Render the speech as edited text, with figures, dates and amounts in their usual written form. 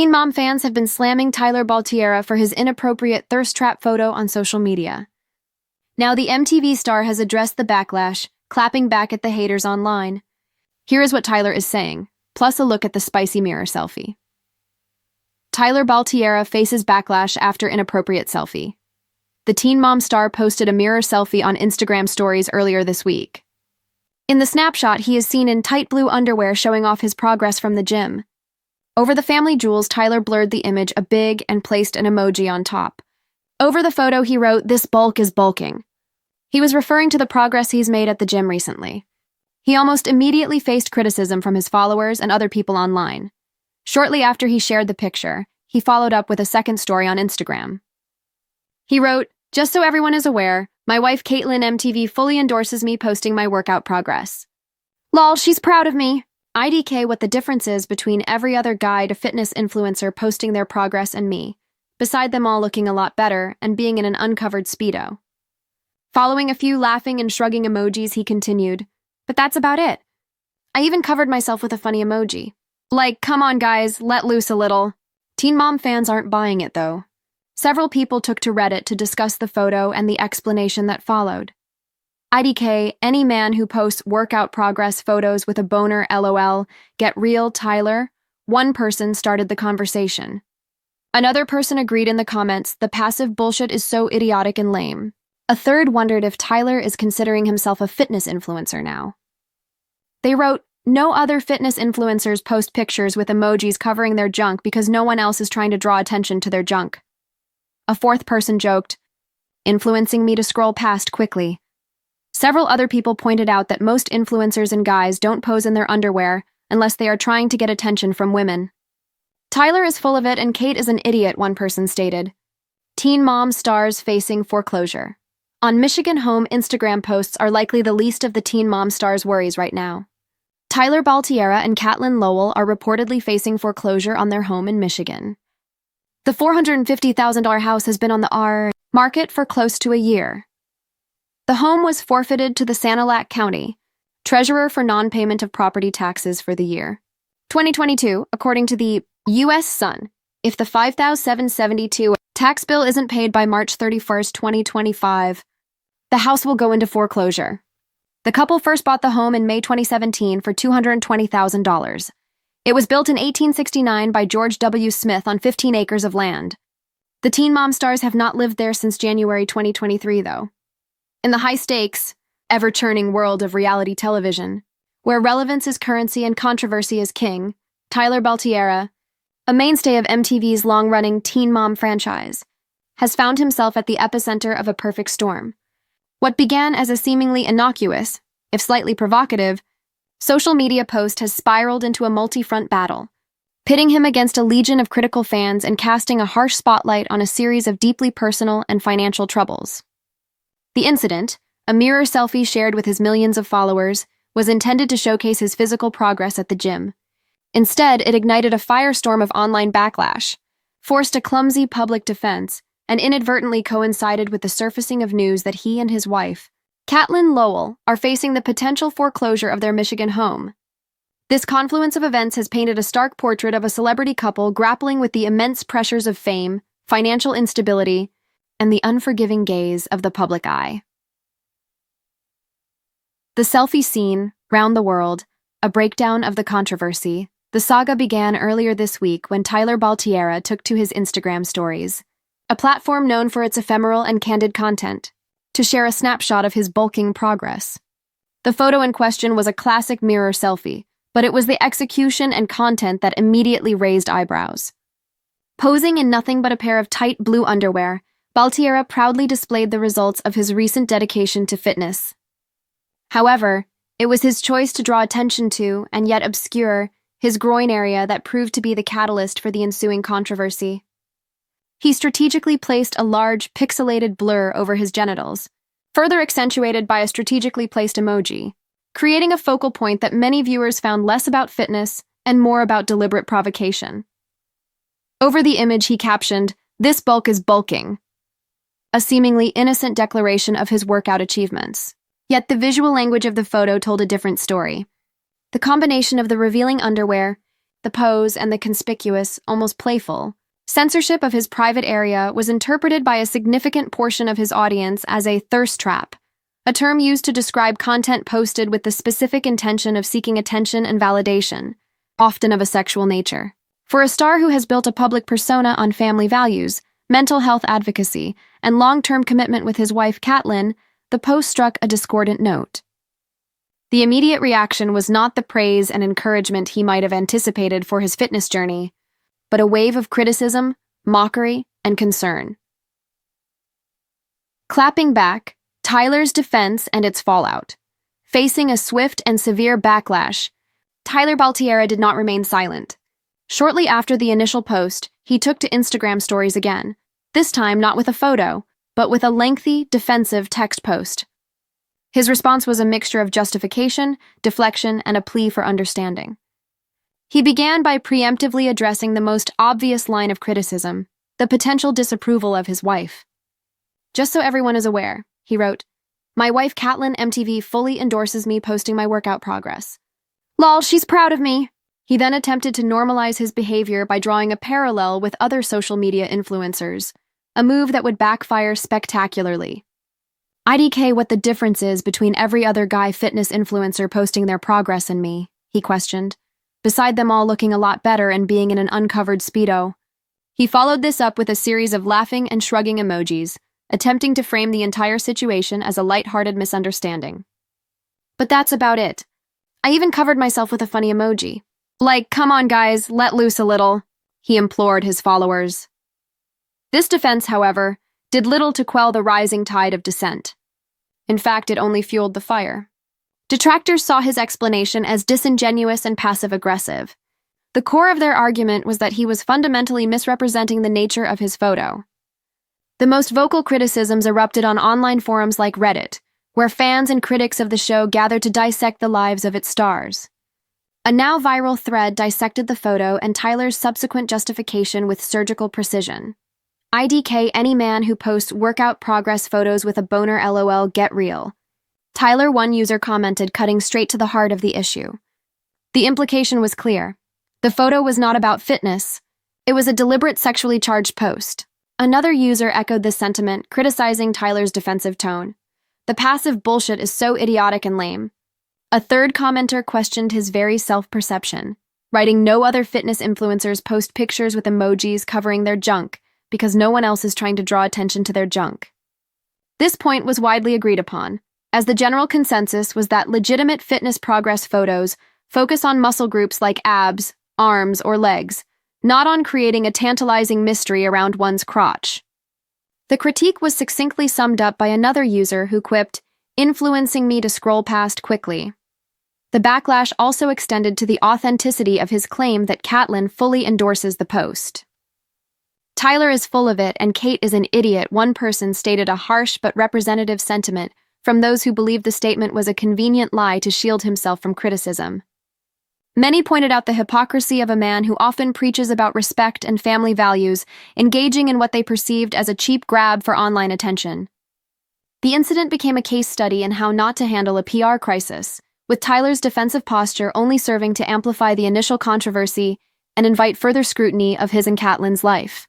Teen Mom fans have been slamming Tyler Baltierra for his inappropriate thirst trap photo on social media. Now the MTV star has addressed the backlash, clapping back at the haters online. Here is what Tyler is saying, plus a look at the spicy mirror selfie. Tyler Baltierra faces backlash after inappropriate selfie. The Teen Mom star posted a mirror selfie on Instagram stories earlier this week. In the snapshot, he is seen in tight blue underwear showing off his progress from the gym. Over the family jewels, Tyler blurred the image a big and placed an emoji on top. Over the photo, he wrote, "This bulk is bulking." He was referring to the progress he's made at the gym recently. He almost immediately faced criticism from his followers and other people online. Shortly after he shared the picture, he followed up with a second story on Instagram. He wrote, "Just so everyone is aware, my wife Caitlin MTV fully endorses me posting my workout progress. Lol, she's proud of me. IDK what the difference is between every other guy to fitness influencer posting their progress and me, beside them all looking a lot better and being in an uncovered Speedo." Following a few laughing and shrugging emojis, he continued, "But that's about it. I even covered myself with a funny emoji. Like, come on guys, let loose a little." Teen Mom fans aren't buying it though. Several people took to Reddit to discuss the photo and the explanation that followed. IDK, any man who posts workout progress photos with a boner LOL, get real, Tyler. One person started the conversation. Another person agreed in the comments, the passive bullshit is so idiotic and lame. A third wondered if Tyler is considering himself a fitness influencer now. They wrote, "No other fitness influencers post pictures with emojis covering their junk because no one else is trying to draw attention to their junk." A fourth person joked, "Influencing me to scroll past quickly." Several other people pointed out that most influencers and guys don't pose in their underwear unless they are trying to get attention from women. "Tyler is full of it and Kate is an idiot," one person stated. Teen Mom stars facing foreclosure. On Michigan home, Instagram posts are likely the least of the Teen Mom stars' worries right now. Tyler Baltierra and Caitlin Lowell are reportedly facing foreclosure on their home in Michigan. The $450,000 house has been on the market for close to a year. The home was forfeited to the Sanilac County treasurer for non-payment of property taxes for the year 2022, according to the U.S. Sun. If the $5,772 tax bill isn't paid by March 31st, 2025, the house will go into foreclosure. The couple first bought the home in May 2017 for $220,000. It was built in 1869 by George W. Smith on 15 acres of land. The Teen Mom stars have not lived there since January 2023, though. In the high-stakes, ever-churning world of reality television, where relevance is currency and controversy is king, Tyler Baltierra, a mainstay of MTV's long-running Teen Mom franchise, has found himself at the epicenter of a perfect storm. What began as a seemingly innocuous, if slightly provocative, social media post has spiraled into a multi-front battle, pitting him against a legion of critical fans and casting a harsh spotlight on a series of deeply personal and financial troubles. The incident, a mirror selfie shared with his millions of followers, was intended to showcase his physical progress at the gym. Instead, it ignited a firestorm of online backlash, forced a clumsy public defense, and inadvertently coincided with the surfacing of news that he and his wife, Caitlin Lowell, are facing the potential foreclosure of their Michigan home. This confluence of events has painted a stark portrait of a celebrity couple grappling with the immense pressures of fame, financial instability, and the unforgiving gaze of the public eye. The selfie scene, round the world, a breakdown of the controversy. The saga began earlier this week when Tyler Baltierra took to his Instagram stories, a platform known for its ephemeral and candid content, to share a snapshot of his bulking progress. The photo in question was a classic mirror selfie, but it was the execution and content that immediately raised eyebrows. Posing in nothing but a pair of tight blue underwear, Baltierra proudly displayed the results of his recent dedication to fitness. However, it was his choice to draw attention to, and yet obscure, his groin area that proved to be the catalyst for the ensuing controversy. He strategically placed a large, pixelated blur over his genitals, further accentuated by a strategically placed emoji, creating a focal point that many viewers found less about fitness and more about deliberate provocation. Over the image, he captioned, "This bulk is bulking," a seemingly innocent declaration of his workout achievements. Yet the visual language of the photo told a different story. The combination of the revealing underwear, the pose, and the conspicuous, almost playful. Censorship of his private area was interpreted by a significant portion of his audience as a thirst trap, a term used to describe content posted with the specific intention of seeking attention and validation, often of a sexual nature. For a star who has built a public persona on family values, mental health advocacy, and long-term commitment with his wife Catelyn, the post struck a discordant note. The immediate reaction was not the praise and encouragement he might have anticipated for his fitness journey, but a wave of criticism, mockery, and concern. Clapping back, Tyler's defense and its fallout. Facing a swift and severe backlash, Tyler Baltierra did not remain silent. Shortly after the initial post, he took to Instagram stories again, this time not with a photo, but with a lengthy, defensive text post. His response was a mixture of justification, deflection, and a plea for understanding. He began by preemptively addressing the most obvious line of criticism, the potential disapproval of his wife. "Just so everyone is aware," he wrote, "my wife Catelyn MTV fully endorses me posting my workout progress. Lol, she's proud of me." He then attempted to normalize his behavior by drawing a parallel with other social media influencers, a move that would backfire spectacularly. "IDK what the difference is between every other guy fitness influencer posting their progress and me," he questioned, beside them all looking a lot better and being in an uncovered Speedo. He followed this up with a series of laughing and shrugging emojis, attempting to frame the entire situation as a lighthearted misunderstanding. "But that's about it. I even covered myself with a funny emoji. Like, come on guys, let loose a little," he implored his followers. This defense, however, did little to quell the rising tide of dissent. In fact, it only fueled the fire. Detractors saw his explanation as disingenuous and passive-aggressive. The core of their argument was that he was fundamentally misrepresenting the nature of his photo. The most vocal criticisms erupted on online forums like Reddit, where fans and critics of the show gathered to dissect the lives of its stars. A now viral thread dissected the photo and Tyler's subsequent justification with surgical precision. "IDK any man who posts workout progress photos with a boner LOL get real." Tyler, one user commented, cutting straight to the heart of the issue. The implication was clear. The photo was not about fitness. It was a deliberate sexually charged post. Another user echoed this sentiment, criticizing Tyler's defensive tone. "The passive bullshit is so idiotic and lame." A third commenter questioned his very self-perception, writing, "No other fitness influencers post pictures with emojis covering their junk, because no one else is trying to draw attention to their junk." This point was widely agreed upon, as the general consensus was that legitimate fitness progress photos focus on muscle groups like abs, arms, or legs, not on creating a tantalizing mystery around one's crotch. The critique was succinctly summed up by another user who quipped, "Influencing me to scroll past quickly." The backlash also extended to the authenticity of his claim that Catelyn fully endorses the post. "Tyler is full of it and Kate is an idiot," one person stated, a harsh but representative sentiment from those who believed the statement was a convenient lie to shield himself from criticism. Many pointed out the hypocrisy of a man who often preaches about respect and family values, engaging in what they perceived as a cheap grab for online attention. The incident became a case study in how not to handle a PR crisis, with Tyler's defensive posture only serving to amplify the initial controversy and invite further scrutiny of his and Catelyn's life.